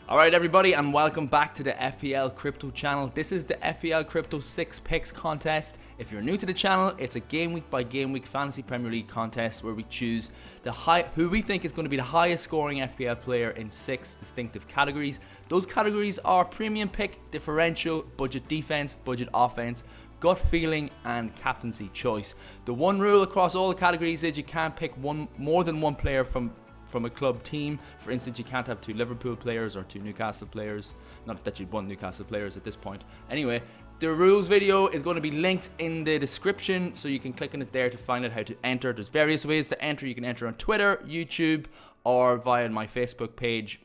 Alright everybody, and welcome back to the FPL Crypto channel. This is the FPL Crypto 6 Picks contest. If you're new to the channel, it's a game week by game week fantasy Premier League contest where we choose who we think is going to be the highest scoring FPL player in 6 distinctive categories. Those categories are Premium Pick, Differential, Budget Defense, Budget Offense, Gut Feeling, and Captaincy Choice. The one rule across all the categories is you can't pick more than one player from a club team. For instance, you can't have 2 Liverpool players or 2 Newcastle players. Not that you'd want Newcastle players at this point. Anyway, the rules video is going to be linked in the description, so you can click on it there to find out how to enter. There's various ways to enter. You can enter on Twitter, YouTube, or via my Facebook page.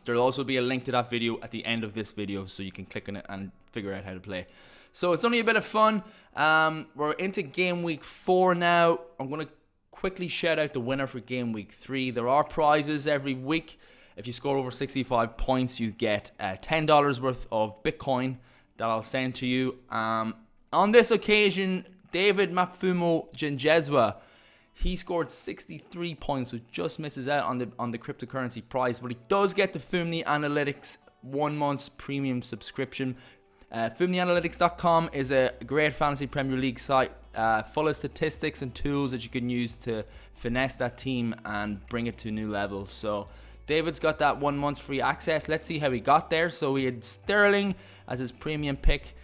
There'll also be a link to that video at the end of this video, so you can click on it and figure out how to play. So it's only a bit of fun. We're into game week 4 now. I'm going to quickly shout out the winner for game week 3. There are prizes every week. If you score over 65 points, you get $10 worth of Bitcoin that I'll send to you. On this occasion, David Mapfumo Jinjezwa, he scored 63 points, so just misses out on the cryptocurrency prize, but he does get the Foomni Analytics 1 month's premium subscription. FoomniAnalytics.com is a great fantasy Premier League site full of statistics and tools that you can use to finesse that team and bring it to new levels. So David's got that 1 month's free access. Let's see how he got there. So he had Sterling as his premium pick.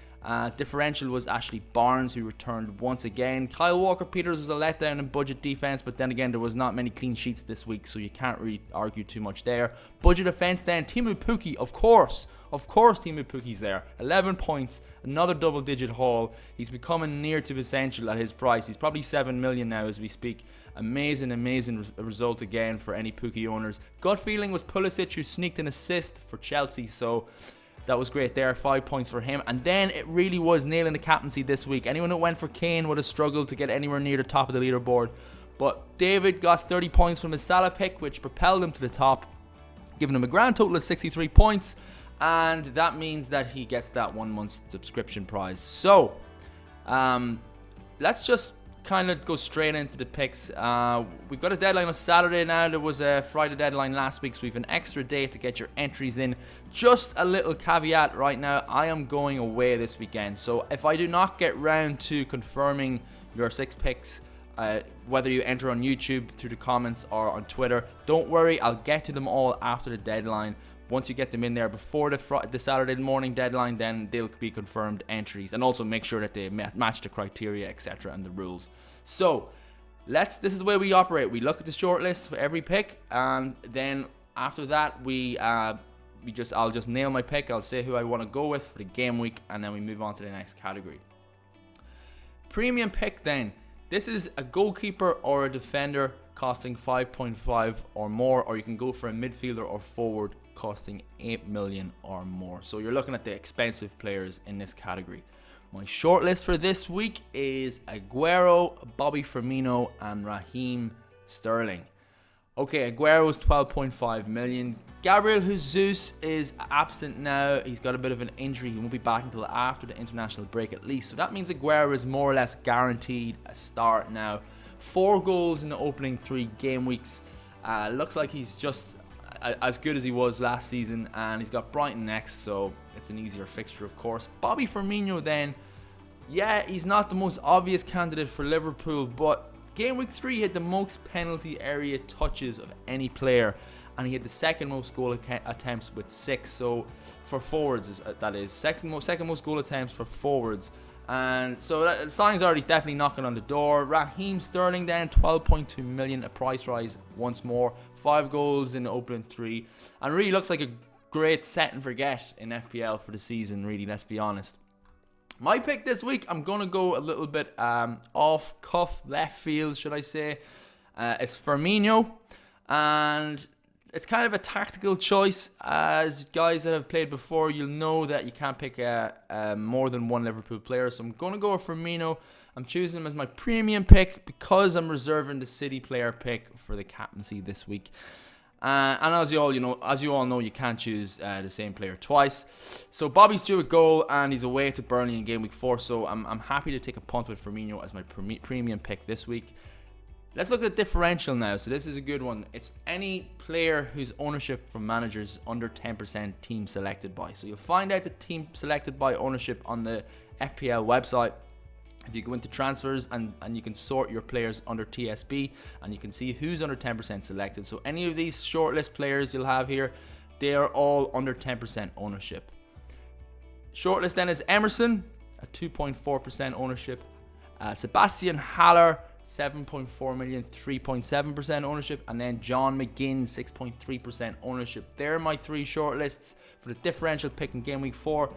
Differential was Ashley Barnes, who returned once again. Kyle Walker-Peters was a letdown in budget defense, but then again, there was not many clean sheets this week, so you can't really argue too much there. Budget offense then, Teemu Pukki, of course Teemu Pukki's there. 11 points, another double-digit haul. He's becoming near to essential at his price. He's probably 7 million now as we speak. Amazing result again for any Pukki owners. Gut feeling was Pulisic, who sneaked an assist for Chelsea, so that was great there, 5 points for him. And then it really was nailing the captaincy this week. Anyone who went for Kane would have struggled to get anywhere near the top of the leaderboard. But David got 30 points from his Salah pick, which propelled him to the top, giving him a grand total of 63 points. And that means that he gets that 1 month subscription prize. So, let's just kind of go straight into the picks. We've got a deadline on Saturday now. There was a Friday deadline last week, so we have an extra day to get your entries in. Just a little caveat right now, I am going away this weekend, so if I do not get round to confirming your 6 picks, whether you enter on YouTube through the comments or on Twitter, don't worry, I'll get to them all after the deadline. Once you get them in there before the Saturday morning deadline, then they'll be confirmed entries, and also make sure that they match the criteria, etc., and the rules. So this is the way we operate. We look at the shortlist for every pick, and then after that I'll just nail my pick. I'll say who I want to go with for the game week, and then we move on to the next category. Premium pick then. This is a goalkeeper or a defender costing 5.5 or more, or you can go for a midfielder or forward costing 8 million or more. So you're looking at the expensive players in this category. My shortlist for this week is Aguero, Bobby Firmino, and Raheem Sterling. Okay, Aguero is 12.5 million. Gabriel Jesus is absent now. He's got a bit of an injury. He won't be back until after the international break at least. So that means Aguero is more or less guaranteed a start now. 4 goals in the opening 3 game weeks. Looks like he's just as good as he was last season, and he's got Brighton next, so it's an easier fixture, of course. Bobby Firmino then, yeah, he's not the most obvious candidate for Liverpool, but game week 3 he had the most penalty area touches of any player, and he had the second most goal attempts with 6. So for forwards, that is second most goal attempts for forwards. And so that signs are he's definitely knocking on the door. Raheem Sterling then, 12.2 million, a price rise once more. 5 goals in the opening 3, and really looks like a great set and forget in FPL for the season, really, let's be honest. My pick this week, I'm going to go a little bit off cuff, left field, should I say. It's Firmino, and it's kind of a tactical choice. As guys that have played before, you'll know that you can't pick more than one Liverpool player, so I'm going to go with Firmino. I'm choosing him as my premium pick because I'm reserving the City player pick for the captaincy this week. And as you all know, you can't choose the same player twice. So Bobby's due a goal, and he's away to Burnley in game week 4. So I'm happy to take a punt with Firmino as my premium pick this week. Let's look at the differential now. So this is a good one. It's any player whose ownership from managers under 10% team selected by. So you'll find out the team selected by ownership on the FPL website. If you go into transfers and you can sort your players under TSB and you can see who's under 10% selected. So any of these shortlist players you'll have here, they are all under 10% ownership. Shortlist then is Emerson at 2.4% ownership. Sebastian Haller, 7.4 million, 3.7% ownership, and then John McGinn, 6.3% ownership. They're my three shortlists for the differential pick in game week 4.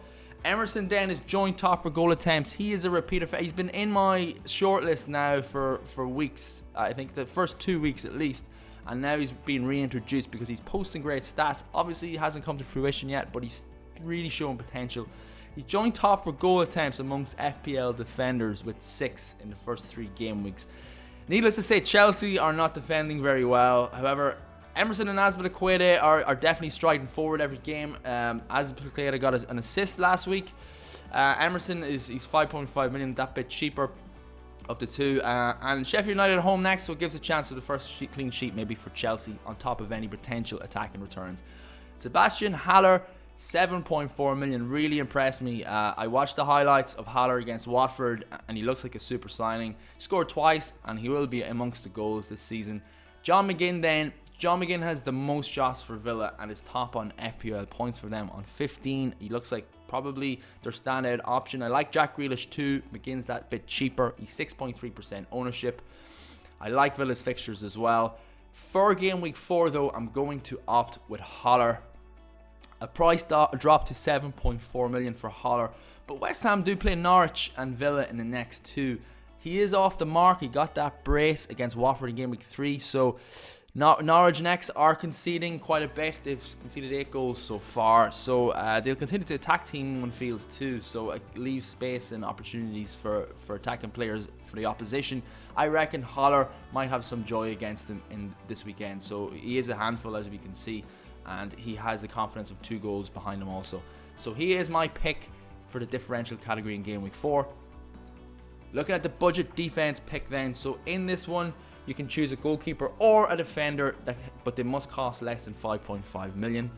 Emerson then is joint top for goal attempts. He is a repeat offender. He's been in my shortlist now for weeks. I think the first 2 weeks at least, and now he's being reintroduced because he's posting great stats. Obviously, he hasn't come to fruition yet, but he's really showing potential. He's joined top for goal attempts amongst FPL defenders with 6 in the first 3 game weeks. Needless to say, Chelsea are not defending very well. However, Emerson and Azpilicueta are definitely striking forward every game. Azpilicueta got an assist last week. Emerson he's 5.5 million, that bit cheaper of the two. And Sheffield United at home next, so it gives a chance to the first clean sheet maybe for Chelsea on top of any potential attacking returns. Sebastian Haller, 7.4 million, really impressed me. I watched the highlights of Haller against Watford and he looks like a super signing. Scored twice and he will be amongst the goals this season. John McGinn then. John McGinn has the most shots for Villa and is top on FPL points for them on 15. He looks like probably their standout option. I like Jack Grealish too. McGinn's that bit cheaper. He's 6.3% ownership. I like Villa's fixtures as well. For game week 4 though, I'm going to opt with Haller. A price drop to 7.4 million for Haller. But West Ham do play Norwich and Villa in the next 2. He is off the mark. He got that brace against Watford in game week 3. So Norwich next are conceding quite a bit. They've conceded 8 goals so far. So they'll continue to attack team on fields too. So it leaves space and opportunities for attacking players for the opposition. I reckon Haller might have some joy against them in this weekend. So he is a handful, as we can see. And he has the confidence of 2 goals behind him also. So he is my pick for the differential category in game week 4. Looking at the budget defense pick then. So in this one, you can choose a goalkeeper or a defender, but they must cost less than 5.5 million.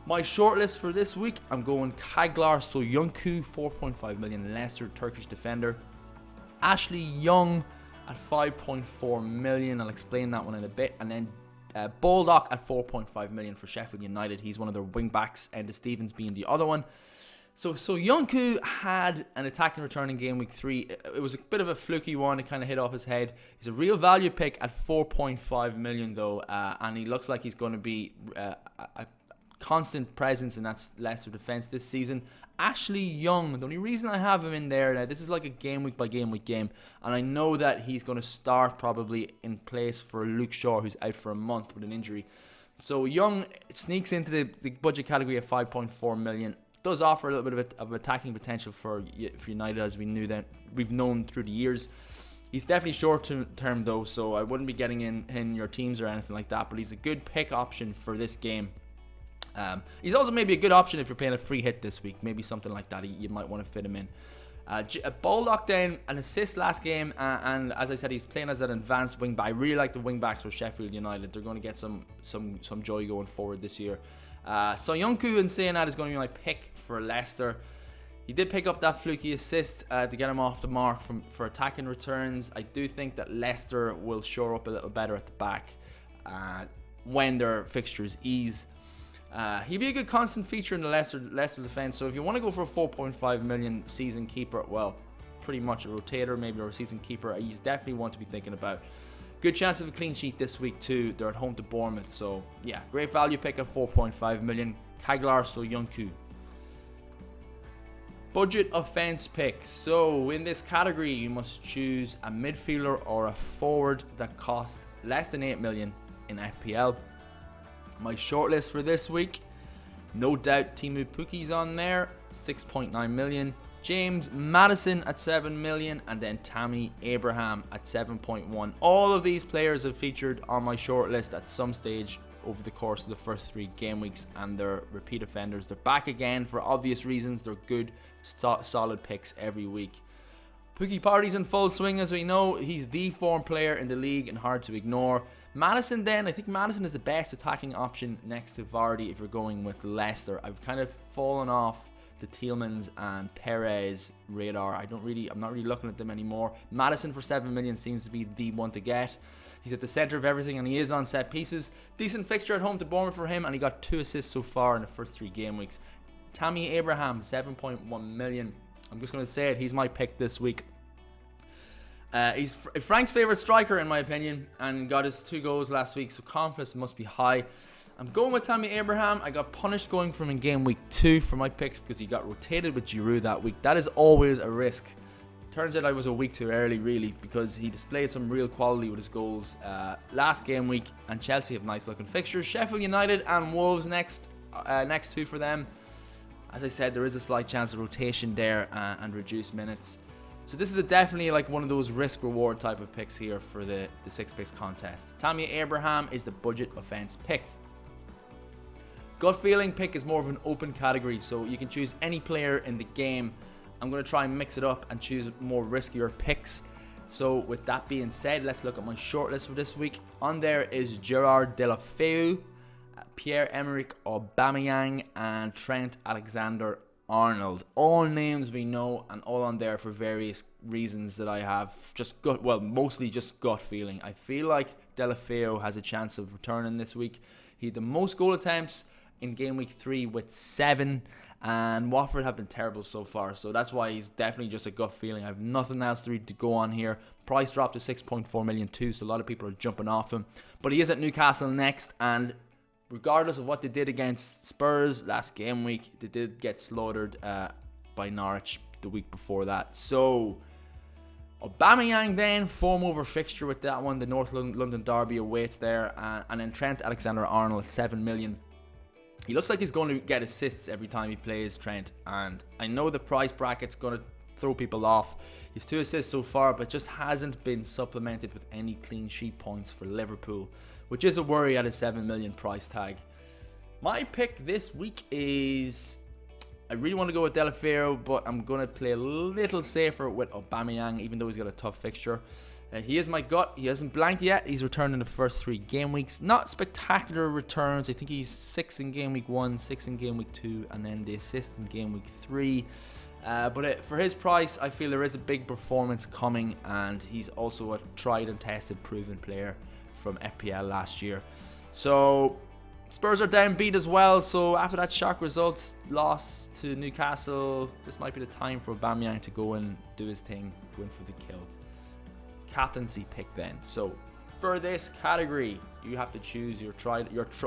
My shortlist for this week, I'm going Kaglar Soyuncu, 4.5 million, Leicester Turkish defender. Ashley Young at 5.4 million. I'll explain that one in a bit. And then Baldock at 4.5 million for Sheffield United. He's one of their wing backs, and Stevens being the other one. So Yunku had an attacking return in game week 3. It was a bit of a fluky one. It kind of hit off his head. He's a real value pick at 4.5 million though, and he looks like he's going to be a constant presence in that Leicester defense this season. Ashley Young, the only reason I have him in there now, this is like a game week by game week game, and I know that he's going to start probably in place for Luke Shaw, who's out for a month with an injury. So Young sneaks into the budget category at 5.4 million. Does offer a little bit of attacking potential for United, as we've known through the years. He's definitely short term though, so I wouldn't be getting in your teams or anything like that, but he's a good pick option for this game. He's also maybe a good option if you're playing a free hit this week, maybe something like that. You might want to fit him in. Baldock down an assist last game, and as I said, he's playing as an advanced wing back. I really like the wing backs for Sheffield United. They're going to get some joy going forward this year. Soyuncu, in saying that, is going to be my pick for Leicester. He did pick up that fluky assist to get him off the mark for attacking returns. I do think that Leicester will shore up a little better at the back when their fixtures ease. He'd be a good constant feature in the Leicester defense. So if you want to go for a 4.5 million season keeper, well, pretty much a rotator maybe, or a season keeper, he's definitely one to be thinking about. Good chance of a clean sheet this week too. They're at home to Bournemouth, so yeah, great value pick at 4.5 million. Kaglar Soyuncu. Budget offense pick. So in this category, you must choose a midfielder or a forward that cost less than 8 million in FPL. My shortlist for this week, no doubt Teemu Pukki's on there, 6.9 million. James Maddison at 7 million, and then Tammy Abraham at 7.1. All of these players have featured on my shortlist at some stage over the course of the first 3 game weeks, and they're repeat offenders. They're back again for obvious reasons. They're good, solid picks every week. Pukki party's in full swing, as we know. He's the form player in the league and hard to ignore. Maddison then, I think Maddison is the best attacking option next to Vardy if you're going with Leicester. I've kind of fallen off the Tielemans and Perez radar. I'm not really looking at them anymore. Maddison for 7 million seems to be the one to get. He's at the centre of everything and he is on set pieces. Decent fixture at home to Bournemouth for him, and he got 2 assists so far in the first 3 game weeks. Tammy Abraham, 7.1 million. I'm just going to say it, he's my pick this week. He's Frank's favourite striker in my opinion, and got his 2 goals last week, so confidence must be high. I'm going with Tammy Abraham. I got punished going from in game week 2 for my picks because he got rotated with Giroud that week. That is always a risk. Turns out I was a week too early really, because he displayed some real quality with his goals last game week, and Chelsea have nice looking fixtures. Sheffield United and Wolves next 2 for them. As I said, there is a slight chance of rotation there and reduced minutes. So this is definitely like one of those risk-reward type of picks here for the 6 picks contest. Tammy Abraham is the budget offense pick. Gut feeling pick is more of an open category, so you can choose any player in the game. I'm going to try and mix it up and choose more riskier picks. So with that being said, let's look at my shortlist for this week. On there is Gerard Deulofeu, Pierre-Emerick Aubameyang, and Trent Alexander-Arnold. All names we know, and all on there for various reasons that I have mostly just gut feeling. I feel like Deulofeu has a chance of returning this week. He had the most goal attempts in game week 3 with 7, and Watford have been terrible so far, so that's why he's definitely just a gut feeling. I have nothing else to go on here. Price dropped to 6.4 million too, so a lot of people are jumping off him, but he is at Newcastle next, and regardless of what they did against Spurs last game week, they did get slaughtered by Norwich the week before that. So Aubameyang then, form over fixture with that one. The North London derby awaits there, and then Trent Alexander-Arnold at 7 million. He looks like he's going to get assists every time he plays, Trent, and I know the price bracket's going to throw people off. He's 2 assists so far, but just hasn't been supplemented with any clean sheet points for Liverpool, which is a worry at a 7 million price tag. My pick this week is, I really want to go with Deulofeu, but I'm going to play a little safer with Aubameyang, even though he's got a tough fixture. He is my gut. He hasn't blanked yet. He's returned in the first 3 game weeks. Not spectacular returns. I think he's 6 in game week 1, 6 in game week 2, and then the assist in game week 3. But for his price, I feel there is a big performance coming, and he's also a tried and tested proven player from FPL last year. So Spurs are downbeat as well, so after that shock result loss to Newcastle, this might be the time for Aubameyang to go and do his thing, go in for the kill. Captaincy pick then. So for this category, you have to choose your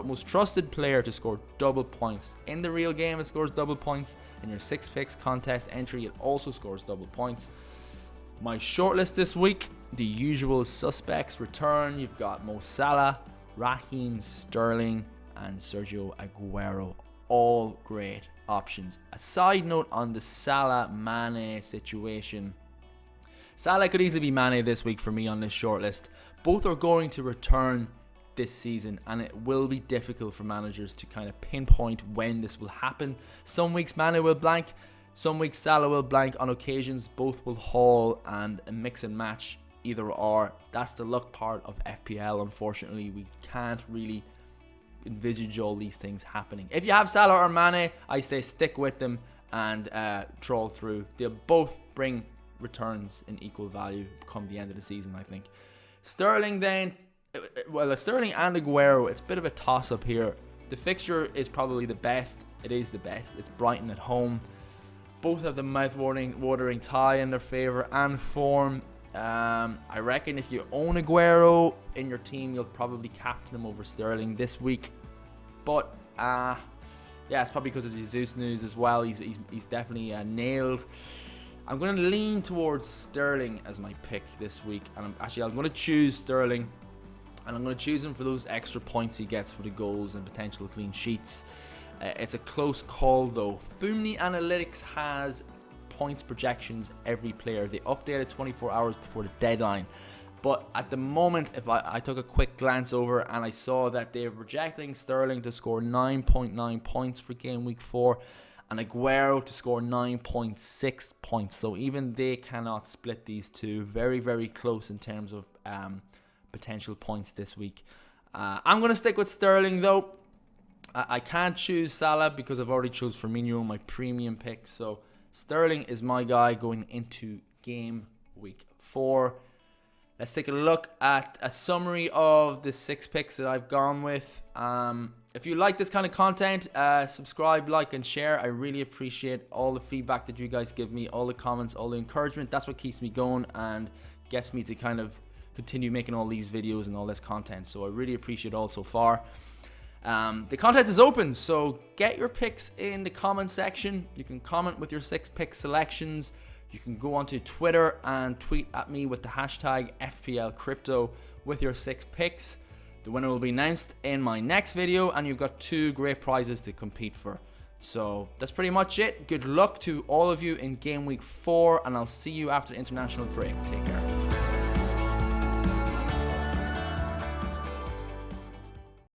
most trusted player to score double points. In the real game, it scores double points. In your 6 picks contest entry, it also scores double points. My shortlist this week, the usual suspects return. You've got Mo Salah, Raheem Sterling, and Sergio Aguero. All great options. A side note on the Salah-Mane situation. Salah could easily be Mane this week for me on this shortlist. Both are going to return this season, and it will be difficult for managers to kind of pinpoint when this will happen. Some weeks Mane will blank, some weeks Salah will blank. On occasions both will haul, and a mix and match either or. That's the luck part of FPL. Unfortunately, we can't really envisage all these things happening. If you have Salah or Mane, I say stick with them and troll through. They'll both bring returns in equal value come the end of the season, I think. Sterling then, Sterling and Aguero, it's a bit of a toss-up here. The fixture is probably the best. It is the best. It's Brighton at home. Both have the mouth-watering tie in their favour and form. I reckon if you own Aguero in your team, you'll probably captain him over Sterling this week. But yeah, it's probably because of the Jesus news as well. He's definitely nailed. I'm going to lean towards Sterling as my pick this week, and I'm going to choose Sterling, and I'm going to choose him for those extra points he gets for the goals and potential clean sheets. It's a close call though. Foomni Analytics has points projections every player. They update it 24 hours before the deadline, but at the moment, if I took a quick glance over and I saw that they're projecting Sterling to score 9.9 points for game week 4, and Aguero to score 9.6 points. So even they cannot split these two. Very, very close in terms of potential points this week. I'm going to stick with Sterling though. I can't choose Salah because I've already chose Firmino, my premium pick. So Sterling is my guy going into game week 4. Let's take a look at a summary of the 6 picks that I've gone with. If you like this kind of content, subscribe, like, and share. I really appreciate all the feedback that you guys give me, all the comments, all the encouragement. That's what keeps me going and gets me to kind of continue making all these videos and all this content. So I really appreciate all so far. The contest is open, so get your picks in the comment section. You can comment with your 6 pick selections. You can go onto Twitter and tweet at me with the hashtag FPL Crypto with your 6 picks. The winner will be announced in my next video, and you've got 2 great prizes to compete for. So that's pretty much it. Good luck to all of you in game week 4, and I'll see you after the international break. Take care.